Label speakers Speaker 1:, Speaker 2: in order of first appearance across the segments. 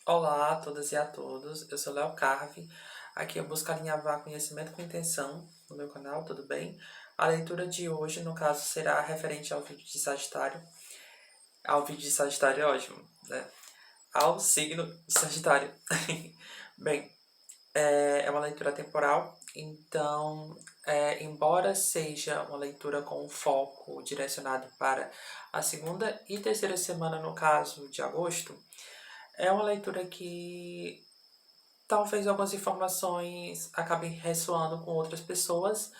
Speaker 1: Olá a todas e a todos, eu sou Léo Carve, aqui eu busco alinhavar conhecimento com intenção no meu canal, tudo bem? A leitura de hoje, no caso, será referente ao vídeo de Sagitário é ótimo, né? Ao signo de Sagitário. Bem, é uma leitura temporal, então, embora seja uma leitura com foco direcionado para a segunda e terceira semana, no caso de agosto, é uma leitura que talvez algumas informações acabem ressoando com outras pessoas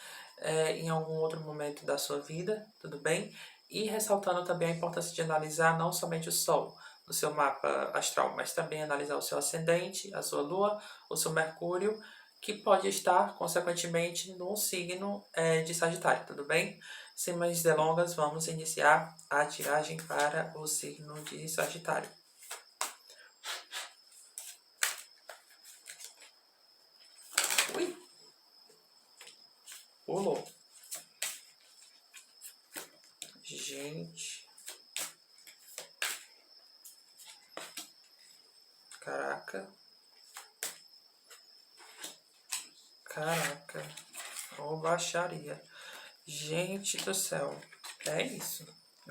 Speaker 1: em algum outro momento da sua vida, tudo bem? E ressaltando também a importância de analisar não somente o Sol no seu mapa astral, mas também analisar o seu ascendente, a sua Lua, o seu Mercúrio, que pode estar, consequentemente, no signo de Sagitário, tudo bem? Sem mais delongas, vamos iniciar a tiragem para o signo de Sagitário. Ui! Pulou. Gente. Caraca. Caraca. Ô baixaria. Gente do céu. É isso.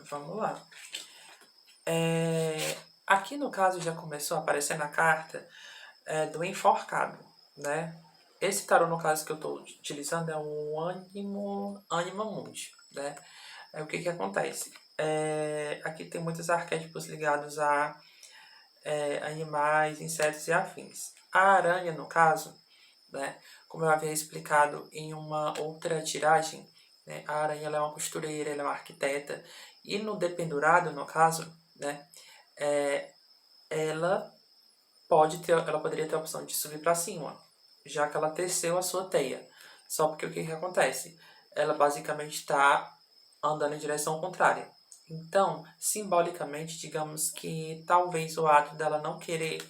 Speaker 1: Vamos lá. Aqui no caso já começou a aparecer na carta do enforcado, né? Esse tarô, no caso, que eu estou utilizando é o Anima Mundi, né? O que acontece? Aqui tem muitos arquétipos ligados a animais, insetos e afins. A aranha, no caso, né, como eu havia explicado em uma outra tiragem, né, a aranha ela é uma costureira, ela é uma arquiteta, e no dependurado, no caso, né, ela ela poderia ter a opção de subir para cima, já que ela teceu a sua teia. Só porque o que acontece? Ela basicamente está andando em direção contrária. Então, simbolicamente, digamos que talvez o ato dela não querer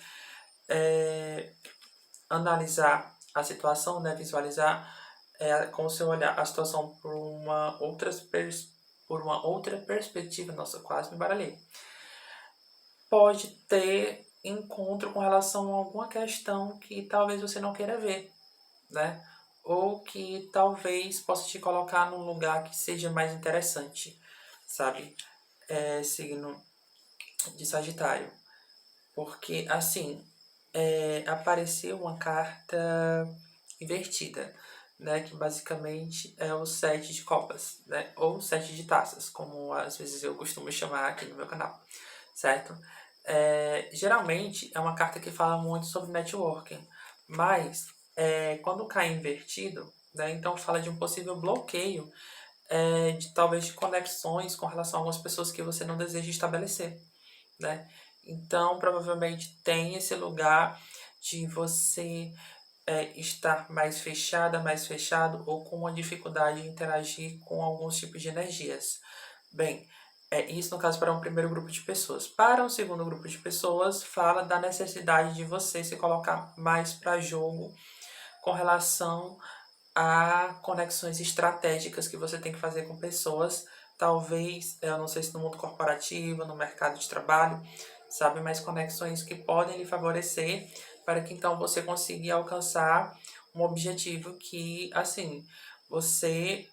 Speaker 1: analisar a situação, né, visualizar com o seu olhar a situação por uma outra perspectiva, nossa, quase me baralhei, pode ter encontro com relação a alguma questão que talvez você não queira ver, né? Ou que talvez possa te colocar num lugar que seja mais interessante, sabe? Signo de Sagitário. Porque, assim, apareceu uma carta invertida, né? Que basicamente é o sete de copas, né? Ou sete de taças, como às vezes eu costumo chamar aqui no meu canal, certo? Geralmente é uma carta que fala muito sobre networking, mas quando cai invertido, né? Então fala de um possível bloqueio de talvez de conexões com relação a algumas pessoas que você não deseja estabelecer, né? Então, provavelmente tem esse lugar de você estar mais fechada, mais fechado ou com uma dificuldade de interagir com alguns tipos de energias. Bem, isso no caso para um primeiro grupo de pessoas. Para um segundo grupo de pessoas, fala da necessidade de você se colocar mais para jogo com relação a conexões estratégicas que você tem que fazer com pessoas, talvez, eu não sei se no mundo corporativo, no mercado de trabalho, sabe, mas conexões que podem lhe favorecer para que então você consiga alcançar um objetivo que, assim, você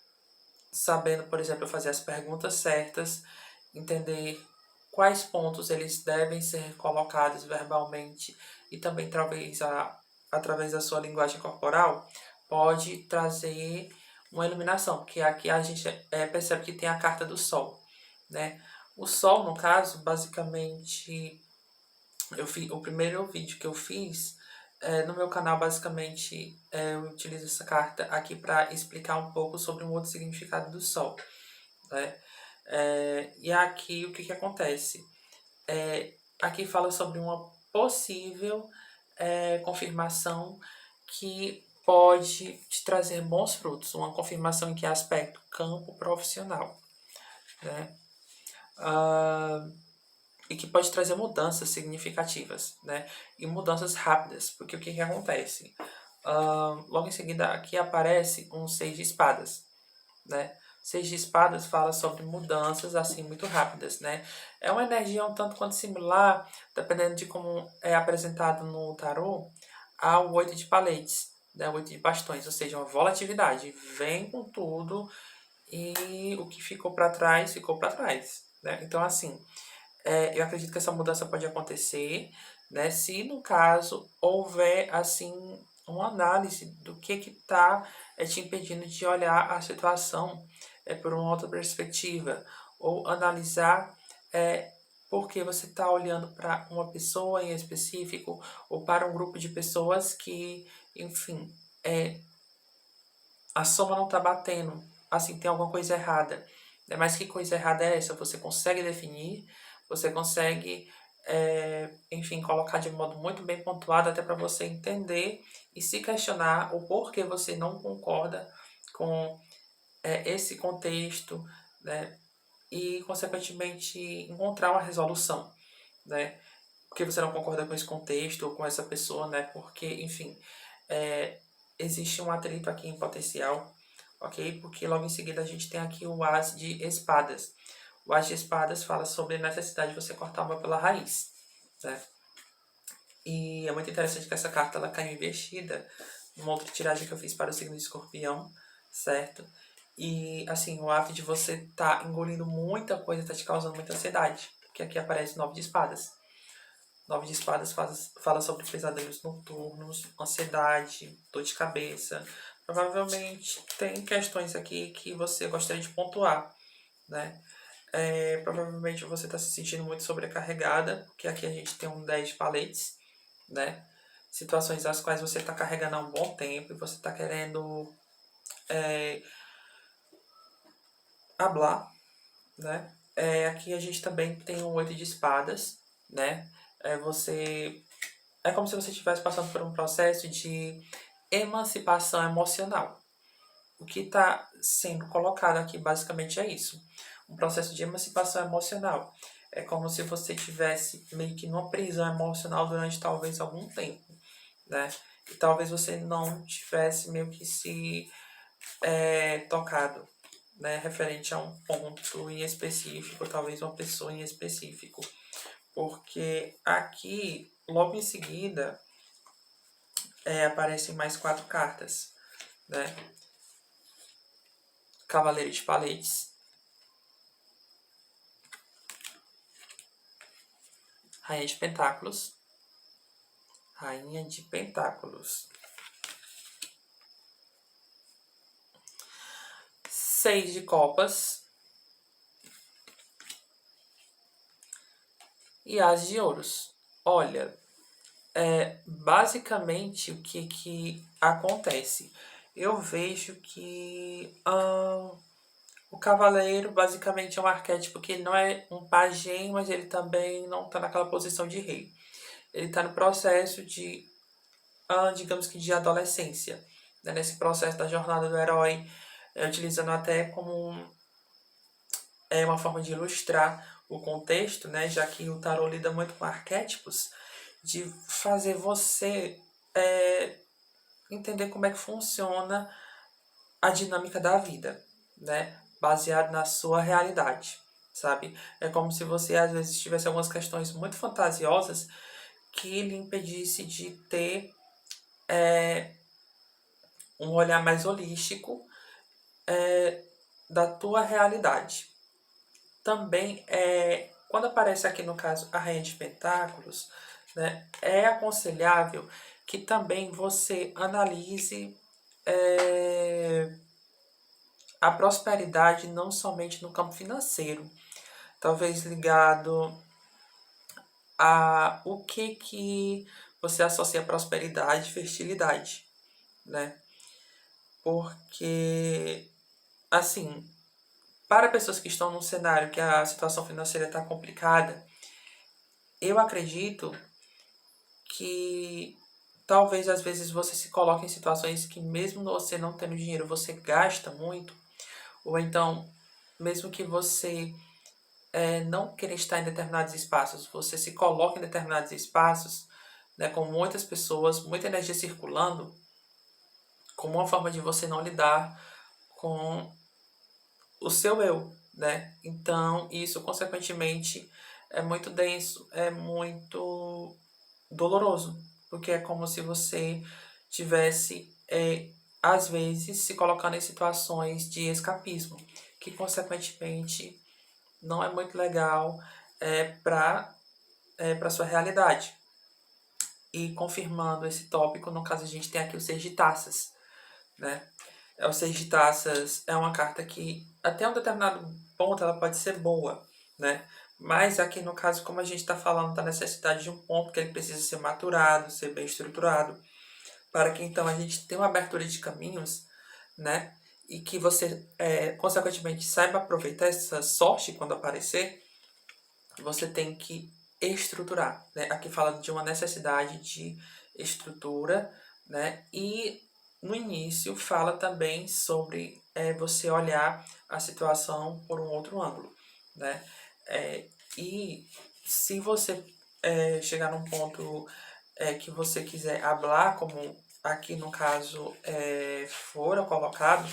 Speaker 1: sabendo, por exemplo, fazer as perguntas certas, entender quais pontos eles devem ser colocados verbalmente e também talvez através da sua linguagem corporal, pode trazer uma iluminação, porque aqui a gente percebe que tem a carta do Sol, né? O Sol, no caso, basicamente, o primeiro vídeo que eu fiz no meu canal, basicamente, eu utilizo essa carta aqui para explicar um pouco sobre um outro significado do Sol, né? E aqui o que acontece? Aqui fala sobre uma possível confirmação que pode te trazer bons frutos, uma confirmação em que aspecto? Campo profissional, né? E que pode trazer mudanças significativas, né? E mudanças rápidas, porque o que acontece? Logo em seguida aqui aparece um seis de espadas, né? Seis de espadas fala sobre mudanças, assim, muito rápidas, né? É uma energia um tanto quanto similar, dependendo de como é apresentado no tarô, ao oito de paletes, né? O oito de bastões, ou seja, uma volatilidade. Vem com tudo e o que ficou para trás, né? Então, assim, eu acredito que essa mudança pode acontecer, né? Se no caso houver assim uma análise do que está te impedindo de olhar a situação por uma outra perspectiva, ou analisar por que você está olhando para uma pessoa em específico ou para um grupo de pessoas que, enfim, é, a soma não está batendo, assim, tem alguma coisa errada. Mas que coisa errada é essa? Você consegue definir, você consegue, enfim, colocar de modo muito bem pontuado até para você entender e se questionar o porquê você não concorda com esse contexto, né? E, consequentemente, encontrar uma resolução, né? Porque você não concorda com esse contexto ou com essa pessoa, né? Porque, enfim, é, existe um atrito aqui em potencial, ok? Porque logo em seguida a gente tem aqui o As de Espadas. O As de Espadas fala sobre a necessidade de você cortar uma pela raiz, né? E é muito interessante que essa carta ela caiu investida numa outra tiragem que eu fiz para o signo de Escorpião, certo? E, assim, o ato de você estar engolindo muita coisa está te causando muita ansiedade, porque aqui aparece 9 de espadas. 9 de espadas fala sobre pesadelos noturnos, ansiedade, dor de cabeça. Provavelmente tem questões aqui que você gostaria de pontuar, né? Provavelmente você está se sentindo muito sobrecarregada, porque aqui a gente tem um 10 de paletes, né? Situações às quais você está carregando há um bom tempo e você está querendo hablar, né? Aqui a gente também tem um 8 de espadas, né? Você É como se você estivesse passando por um processo de emancipação emocional. O que está sendo colocado aqui basicamente é isso. Um processo de emancipação emocional. É como se você estivesse meio que numa prisão emocional durante talvez algum tempo, né? E talvez você não tivesse meio que se tocado, né? Referente a um ponto em específico, talvez uma pessoa em específico. Porque aqui, logo em seguida, aparecem mais 4 cartas, né? Cavaleiro de paletes, Rainha de pentáculos, Rainha de pentáculos, 6 de copas e As de ouros. Olha, basicamente o que acontece? Eu vejo que o cavaleiro basicamente é um arquétipo que ele não é um pajem, mas ele também não está naquela posição de rei. Ele está no processo de, digamos que, de adolescência, né? Nesse processo da jornada do herói, utilizando até como uma forma de ilustrar o contexto, né? Já que o tarô lida muito com arquétipos, de fazer você entender como é que funciona a dinâmica da vida, né? Baseado na sua realidade, sabe? É como se você às vezes tivesse algumas questões muito fantasiosas que lhe impedisse de ter um olhar mais holístico da tua realidade. Também quando aparece aqui no caso a Rainha de Pentáculos, né, é aconselhável que também você analise a prosperidade não somente no campo financeiro, talvez ligado a o que você associa a prosperidade e fertilidade, né? Porque, assim, para pessoas que estão num cenário que a situação financeira está complicada, eu acredito que talvez às vezes você se coloque em situações que mesmo você não tendo dinheiro, você gasta muito, ou então, mesmo que você não queira estar em determinados espaços, você se coloca em determinados espaços, né, com muitas pessoas, muita energia circulando, como uma forma de você não lidar com o seu eu, né? Então, isso, consequentemente, é muito denso, é muito doloroso, porque é como se você tivesse, às vezes, se colocando em situações de escapismo, que, consequentemente, não é muito legal para sua realidade. E confirmando esse tópico, no caso a gente tem aqui o Seis de Taças, né? O Seis de Taças é uma carta que até um determinado ponto ela pode ser boa, né? Mas aqui no caso, como a gente está falando da necessidade de um ponto que ele precisa ser maturado, ser bem estruturado, para que então a gente tenha uma abertura de caminhos, né? E que você, consequentemente, saiba aproveitar essa sorte quando aparecer, você tem que estruturar, né? Aqui fala de uma necessidade de estrutura, né? E no início fala também sobre você olhar a situação por um outro ângulo, né? E se você chegar num ponto que você quiser hablar, como aqui no caso fora colocado,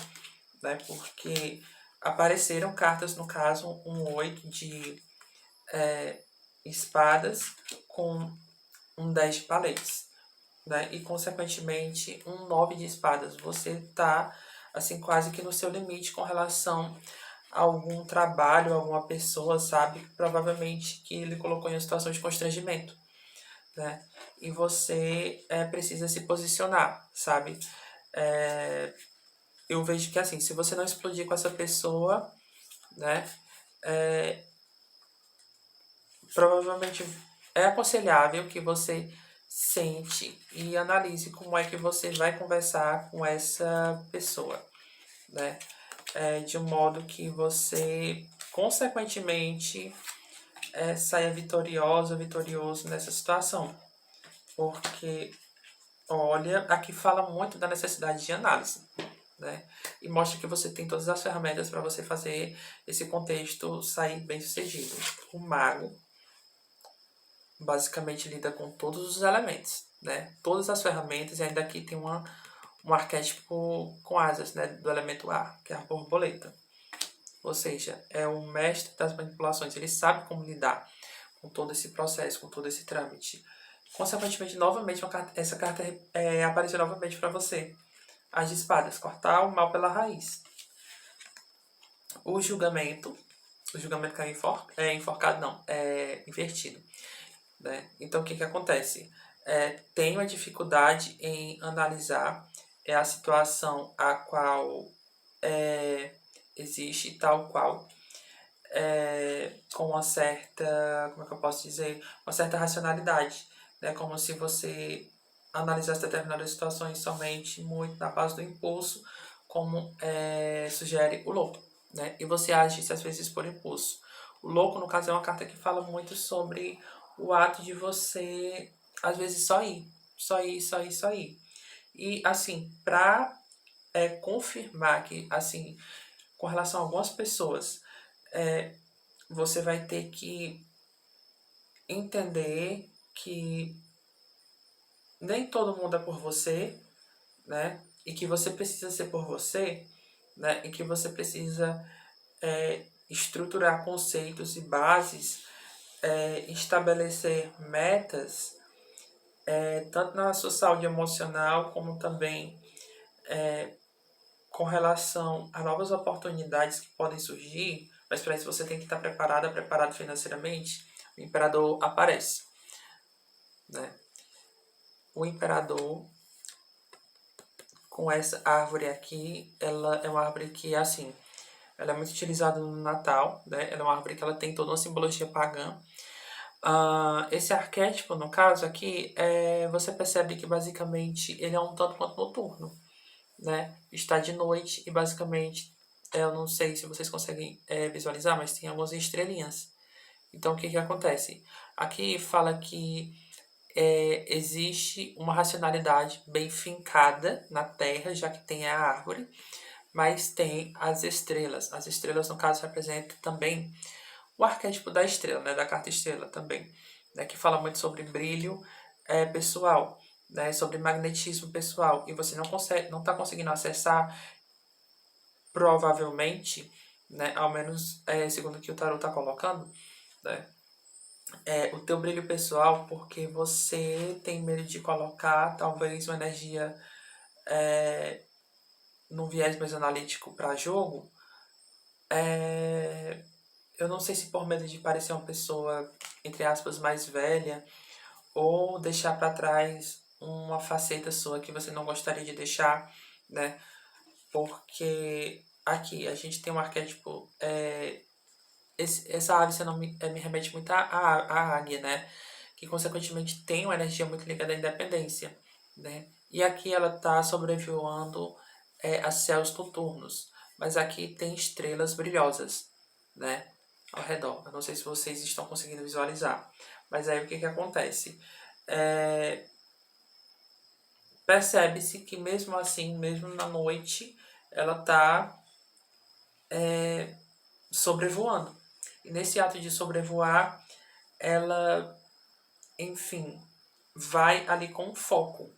Speaker 1: né? Porque apareceram cartas, no caso, um 8 de espadas com um 10 de paletes, né? E consequentemente um 9 de espadas. Você tá assim quase que no seu limite com relação a algum trabalho, alguma pessoa, sabe? Provavelmente que ele colocou em uma situação de constrangimento, né? E você precisa se posicionar, sabe? Eu vejo que assim, se você não explodir com essa pessoa, né? Provavelmente é aconselhável que você sente e analise como é que você vai conversar com essa pessoa, né? De um modo que você, consequentemente, saia vitoriosa, vitorioso nessa situação. Porque, olha, aqui fala muito da necessidade de análise, né? E mostra que você tem todas as ferramentas para você fazer esse contexto sair bem sucedido. O mago basicamente lida com todos os elementos, né? Todas as ferramentas, e ainda aqui tem um arquétipo com asas, né? Do elemento ar, que é a borboleta. Ou seja, é o mestre das manipulações, ele sabe como lidar com todo esse processo, com todo esse trâmite. Consequentemente, novamente, essa carta apareceu novamente para você. As de espadas, cortar o mal pela raiz. O julgamento que é enforcado, não, é invertido. Né? Então, o que acontece? Tenho a dificuldade em analisar a situação a qual existe tal qual, com uma certa, como é que eu posso dizer, uma certa racionalidade, né? Como se você analisasse determinadas situações somente muito na base do impulso, como sugere o louco, né? E você age às vezes por impulso. O louco, no caso, é uma carta que fala muito sobre o ato de você, às vezes, só ir, só ir, só ir, só ir. E, assim, para confirmar que, assim, com relação a algumas pessoas, você vai ter que entender que nem todo mundo é por você, né? E que você precisa ser por você, né? E que você precisa estruturar conceitos e bases, estabelecer metas, tanto na sua saúde emocional como também com relação a novas oportunidades que podem surgir, mas para isso você tem que estar preparado financeiramente. O imperador aparece, né? O imperador com essa árvore aqui, ela é uma árvore que assim, ela é muito utilizada no Natal, né? Ela é uma árvore que ela tem toda uma simbologia pagã. Esse arquétipo, no caso aqui, você percebe que basicamente ele é um tanto quanto noturno, né? Está de noite e basicamente, eu não sei se vocês conseguem visualizar, mas tem algumas estrelinhas. Então, o que acontece? Aqui fala que existe uma racionalidade bem fincada na Terra, já que tem a árvore, mas tem as estrelas. As estrelas, no caso, representam também o arquétipo da estrela, né? Da carta estrela também, né? Que fala muito sobre brilho pessoal, né? Sobre magnetismo pessoal, e você não está conseguindo acessar, provavelmente, né? Ao menos segundo o que o tarot está colocando, né? O teu brilho pessoal, porque você tem medo de colocar talvez uma energia num viés mais analítico para jogo. Eu não sei se por medo de parecer uma pessoa, entre aspas, mais velha, ou deixar para trás uma faceta sua que você não gostaria de deixar, né? Porque aqui a gente tem um arquétipo. Essa ave, você não me remete muito à águia, né? Que consequentemente tem uma energia muito ligada à independência, né? E aqui ela está sobrevoando a céus noturnos, mas aqui tem estrelas brilhosas, né? Ao redor. Eu não sei se vocês estão conseguindo visualizar, mas aí o que acontece? Percebe-se que mesmo assim, mesmo na noite, ela está sobrevoando. E nesse ato de sobrevoar, ela, enfim, vai ali com foco.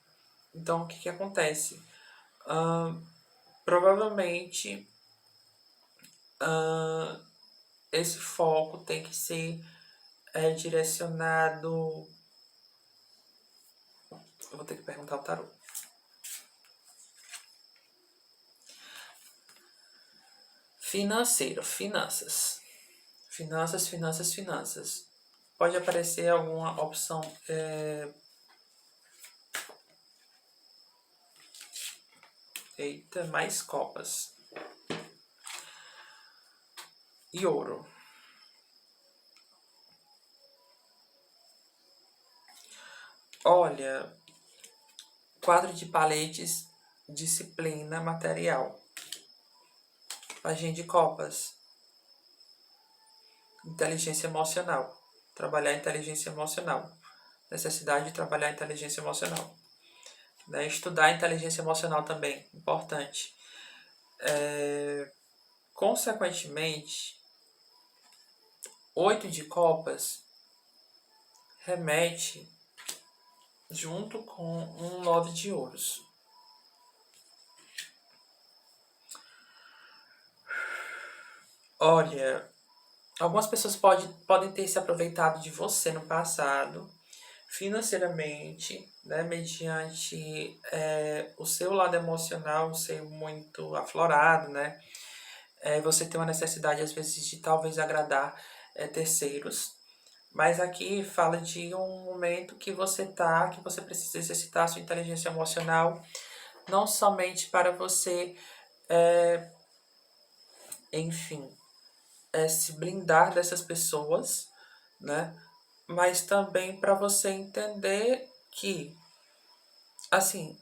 Speaker 1: Então, o que acontece? Provavelmente, esse foco tem que ser direcionado. Eu vou ter que perguntar ao tarô. Financeiro, finanças. Finanças, finanças, finanças. Pode aparecer alguma opção. Eita, mais copas. E ouro. Olha, quadro de paletes, disciplina material. Pajem de copas, inteligência emocional. Trabalhar a inteligência emocional. Necessidade de trabalhar a inteligência emocional. Né? Estudar a inteligência emocional também, importante. Consequentemente, 8 de copas remete junto com um 9 de ouros. Olha, algumas pessoas podem ter se aproveitado de você no passado, financeiramente, né, mediante o seu lado emocional ser muito aflorado, né? Você tem uma necessidade, às vezes, de talvez agradar terceiros. Mas aqui fala de um momento que que você precisa exercitar a sua inteligência emocional, não somente para você, enfim, se blindar dessas pessoas, né? Mas também para você entender que, assim,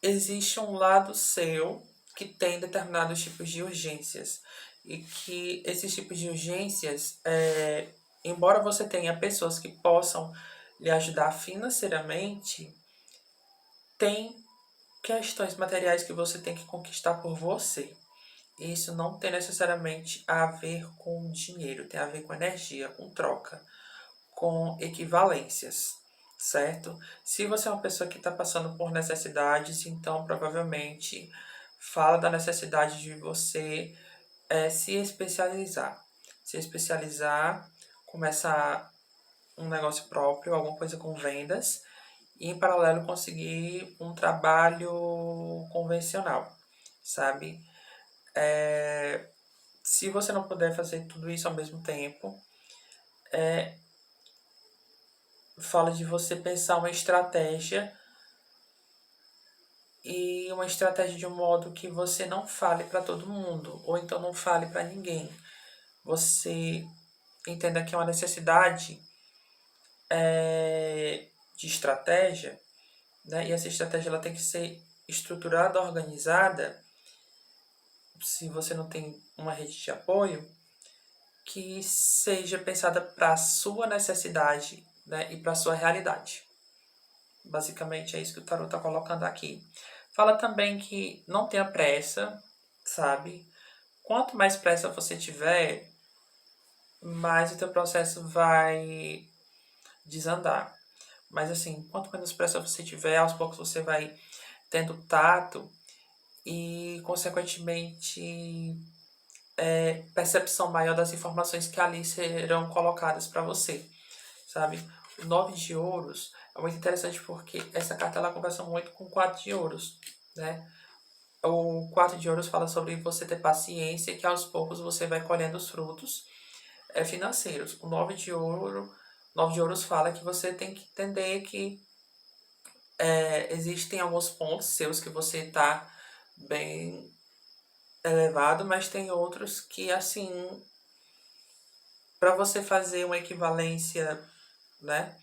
Speaker 1: existe um lado seu que tem determinados tipos de urgências e que esses tipos de urgências, embora você tenha pessoas que possam lhe ajudar financeiramente, tem questões materiais que você tem que conquistar por você. Isso não tem necessariamente a ver com dinheiro, tem a ver com energia, com troca, com equivalências, certo? Se você é uma pessoa que está passando por necessidades, então provavelmente fala da necessidade de você se especializar. Se especializar, começar um negócio próprio, alguma coisa com vendas, e em paralelo conseguir um trabalho convencional, sabe? Se você não puder fazer tudo isso ao mesmo tempo, fala de você pensar uma estratégia e uma estratégia de um modo que você não fale para todo mundo, ou então não fale para ninguém. Você entenda que é uma necessidade de estratégia, né? E essa estratégia ela tem que ser estruturada, organizada. Se você não tem uma rede de apoio, que seja pensada para a sua necessidade, né? E para a sua realidade. Basicamente é isso que o tarot está colocando aqui. Fala também que não tenha pressa, sabe? Quanto mais pressa você tiver, mais o teu processo vai desandar. Mas assim, quanto menos pressa você tiver, aos poucos você vai tendo tato e, consequentemente, percepção maior das informações que ali serão colocadas para você, sabe? O 9 de ouros é muito interessante porque essa carta ela conversa muito com o 4 de ouros, né? O 4 de ouros fala sobre você ter paciência e que aos poucos você vai colhendo os frutos financeiros. O 9 de ouros fala que você tem que entender que existem alguns pontos seus que você está bem elevado, mas tem outros que, assim, para você fazer uma equivalência, né,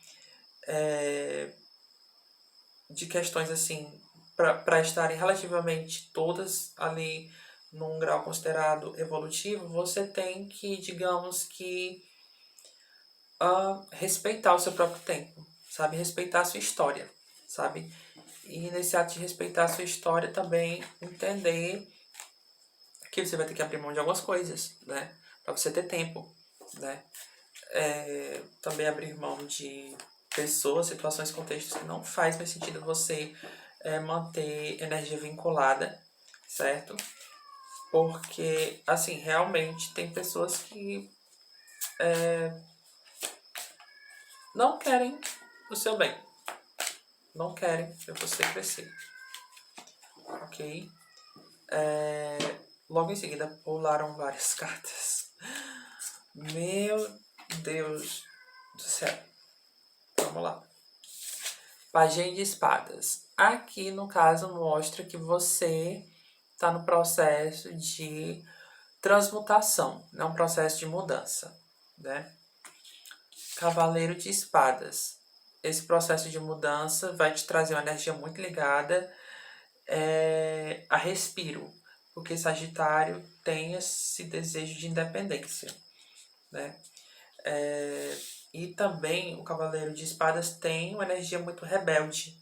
Speaker 1: de questões assim, para estarem relativamente todas ali num grau considerado evolutivo, você tem que, digamos que, respeitar o seu próprio tempo, sabe? Respeitar a sua história, sabe? E nesse ato de respeitar a sua história também entender que você vai ter que abrir mão de algumas coisas, né? Para você ter tempo, né? Também abrir mão de pessoas, situações, contextos que não faz mais sentido você manter energia vinculada, certo? Porque, assim, realmente tem pessoas que não querem o seu bem, não querem ver você crescer, ok? Logo em seguida pularam várias cartas. Meu Deus do céu. Vamos lá. Pajem de espadas. Aqui, no caso, mostra que você está no processo de transmutação, não um processo de mudança, né? Cavaleiro de espadas. Esse processo de mudança vai te trazer uma energia muito ligada a respiro, porque Sagitário tem esse desejo de independência, né? E também o Cavaleiro de Espadas tem uma energia muito rebelde,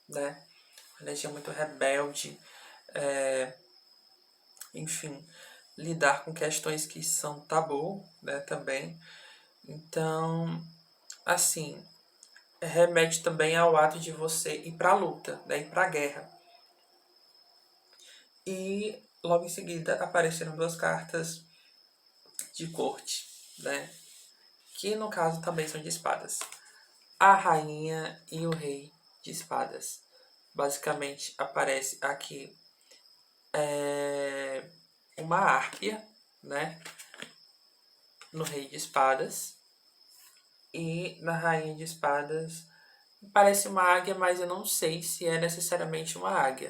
Speaker 1: né? Uma energia muito rebelde, enfim, lidar com questões que são tabu, né? Também. Então, assim, remete também ao ato de você ir para a luta, né? Ir para a guerra. E logo em seguida apareceram duas cartas de corte, né? Que no caso também são de espadas. A rainha e o rei de espadas. Basicamente aparece aqui uma árpia, né? No rei de espadas. E na rainha de espadas parece uma águia, mas eu não sei se é necessariamente uma águia,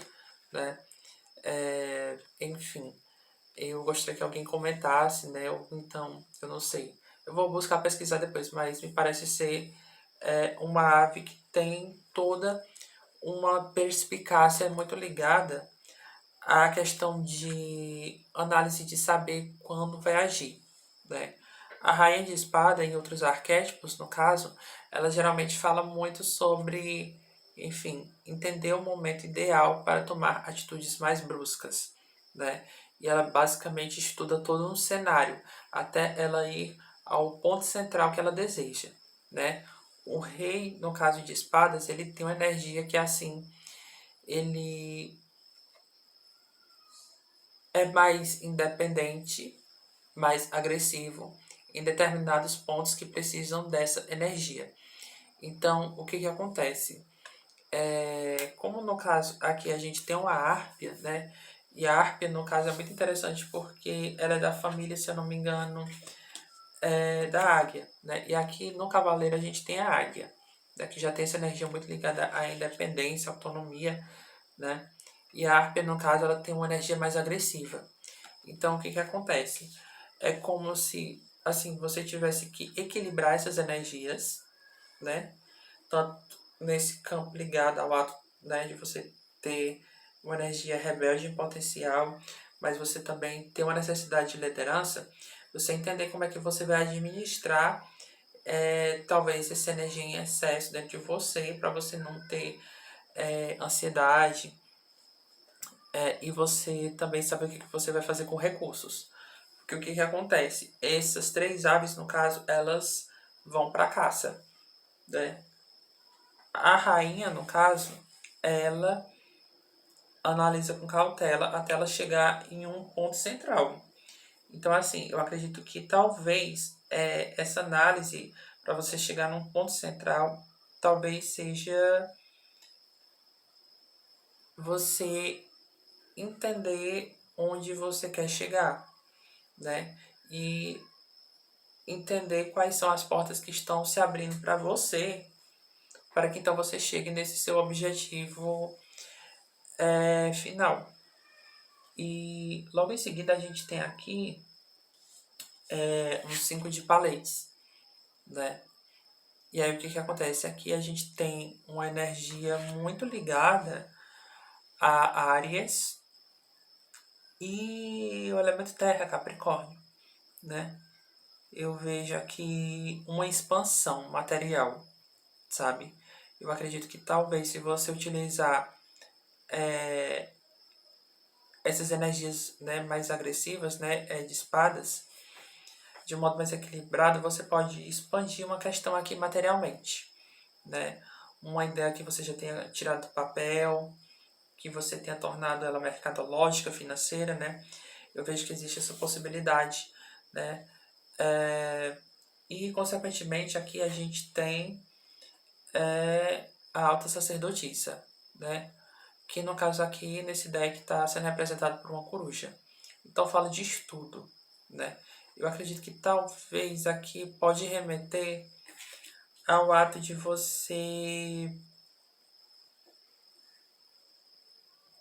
Speaker 1: né? Enfim, eu gostaria que alguém comentasse, né? Ou então, eu não sei. Eu vou buscar pesquisar depois, mas me parece ser uma ave que tem toda uma perspicácia muito ligada à questão de análise de saber quando vai agir, né? A rainha de espada, em outros arquétipos, no caso, ela geralmente fala muito sobre, enfim, entender o momento ideal para tomar atitudes mais bruscas, né? E ela basicamente estuda todo um cenário até ela ir ao ponto central que ela deseja, né? O rei, no caso de espadas, ele tem uma energia que é assim, ele é mais independente, mais agressivo em determinados pontos que precisam dessa energia. Então, o que, que acontece? Como no caso aqui a gente tem uma árpia, né? E a árpia, no caso, é muito interessante porque ela é da família, se eu não me engano, da águia, né? E aqui no cavaleiro a gente tem a águia, né? Que já tem essa energia muito ligada à independência, autonomia, né? E a árpia, no caso, ela tem uma energia mais agressiva. Então, o que que acontece? É como se, assim, você tivesse que equilibrar essas energias, né? Tanto nesse campo ligado ao ato, né, de você ter uma energia rebelde em potencial, mas você também ter uma necessidade de liderança, você entender como é que você vai administrar talvez essa energia em excesso dentro de você, para você não ter ansiedade, e você também saber o que você vai fazer com recursos. Porque o que, que acontece? Essas três aves, no caso, elas vão para caça, né? A rainha, no caso, ela analisa com cautela até ela chegar em um ponto central. Então, assim, eu acredito que talvez essa análise, para você chegar num ponto central, talvez seja você entender onde você quer chegar, né? E entender quais são as portas que estão se abrindo para você, para que então você chegue nesse seu objetivo final. E logo em seguida a gente tem aqui um 5 de paletes, né? E aí o que acontece? Aqui a gente tem uma energia muito ligada a Áries e o elemento terra, Capricórnio, né? Eu vejo aqui uma expansão material, sabe? Eu acredito que talvez se você utilizar essas energias, né, mais agressivas, né, de espadas, de um modo mais equilibrado, você pode expandir uma questão aqui materialmente, né? Uma ideia que você já tenha tirado do papel, que você tenha tornado ela mercadológica, financeira, né? Eu vejo que existe essa possibilidade, né? E, consequentemente, aqui a gente tem a alta sacerdotisa, né? Que no caso aqui, nesse deck, está sendo representado por uma coruja. Então fala de estudo, né? Eu acredito que talvez aqui pode remeter ao ato de você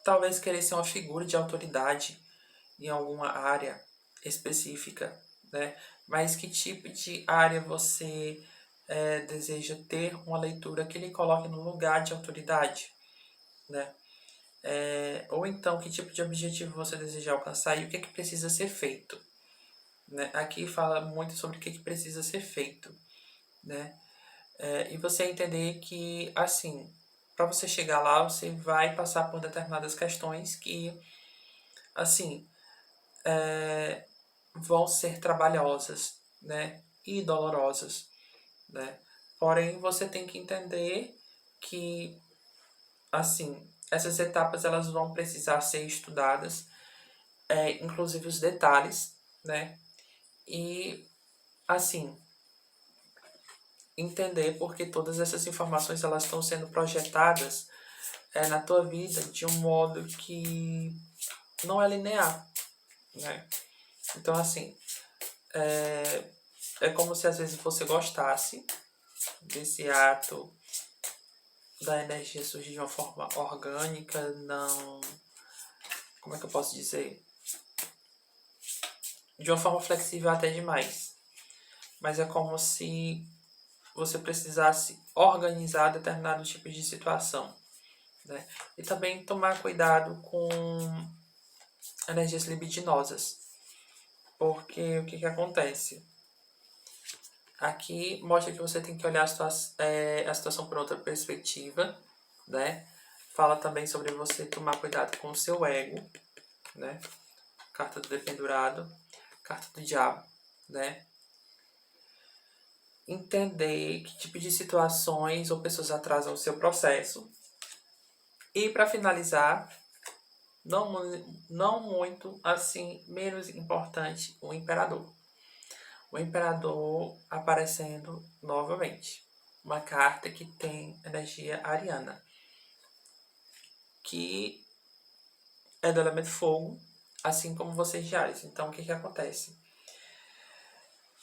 Speaker 1: talvez querer ser uma figura de autoridade em alguma área específica, né? Mas que tipo de área você deseja ter uma leitura que lhe coloque no lugar de autoridade, né? Ou então, que tipo de objetivo você deseja alcançar e o que, que precisa ser feito, né? Aqui fala muito sobre o que, que precisa ser feito, né? E você entender que, assim, para você chegar lá, você vai passar por determinadas questões que, assim, vão ser trabalhosas, né? E dolorosas, né? Porém, você tem que entender que, assim, essas etapas elas vão precisar ser estudadas, inclusive os detalhes, né? E, assim, entender porque todas essas informações elas estão sendo projetadas na tua vida de um modo que não é linear, né? Então, assim, é como se às vezes você gostasse desse ato da energia surgir de uma forma orgânica, não. Como é que eu posso dizer? De uma forma flexível até demais. Mas é como se você precisasse organizar determinado tipo de situação, né? E também tomar cuidado com energias libidinosas. Porque o que, que acontece? Aqui mostra que você tem que olhar a situação por outra perspectiva, né? Fala também sobre você tomar cuidado com o seu ego, né? Carta do Dependurado, carta do Diabo, né? Entender que tipo de situações ou pessoas atrasam o seu processo. E para finalizar, não muito assim, menos importante, o Imperador. O Imperador aparecendo novamente. Uma carta que tem energia ariana, que é do elemento fogo, assim como vocês de Ares. Então, o que, que acontece?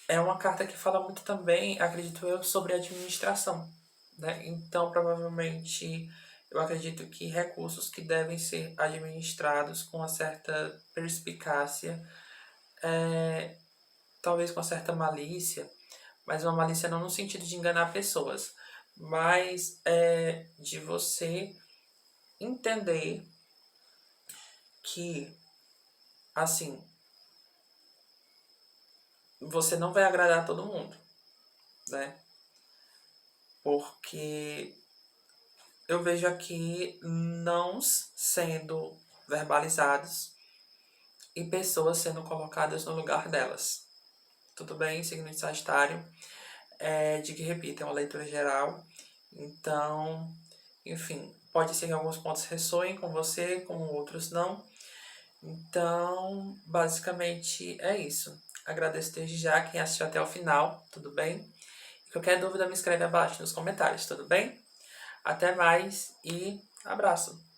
Speaker 1: É uma carta que fala muito também, acredito eu, sobre administração, né? Então, provavelmente, eu acredito que recursos que devem ser administrados com uma certa perspicácia, talvez com certa malícia, mas uma malícia não no sentido de enganar pessoas, mas de você entender que, assim, você não vai agradar todo mundo, né? Porque eu vejo aqui nãos sendo verbalizados e pessoas sendo colocadas no lugar delas. Tudo bem, signo de Sagitário? De que, repito, é uma leitura geral. Então, enfim, Pode ser que alguns pontos ressoem com você, com outros não. Então, basicamente é isso. Agradeço desde já quem assistiu até o final, tudo bem? Qualquer dúvida me escreve abaixo nos comentários, tudo bem? Até mais e abraço!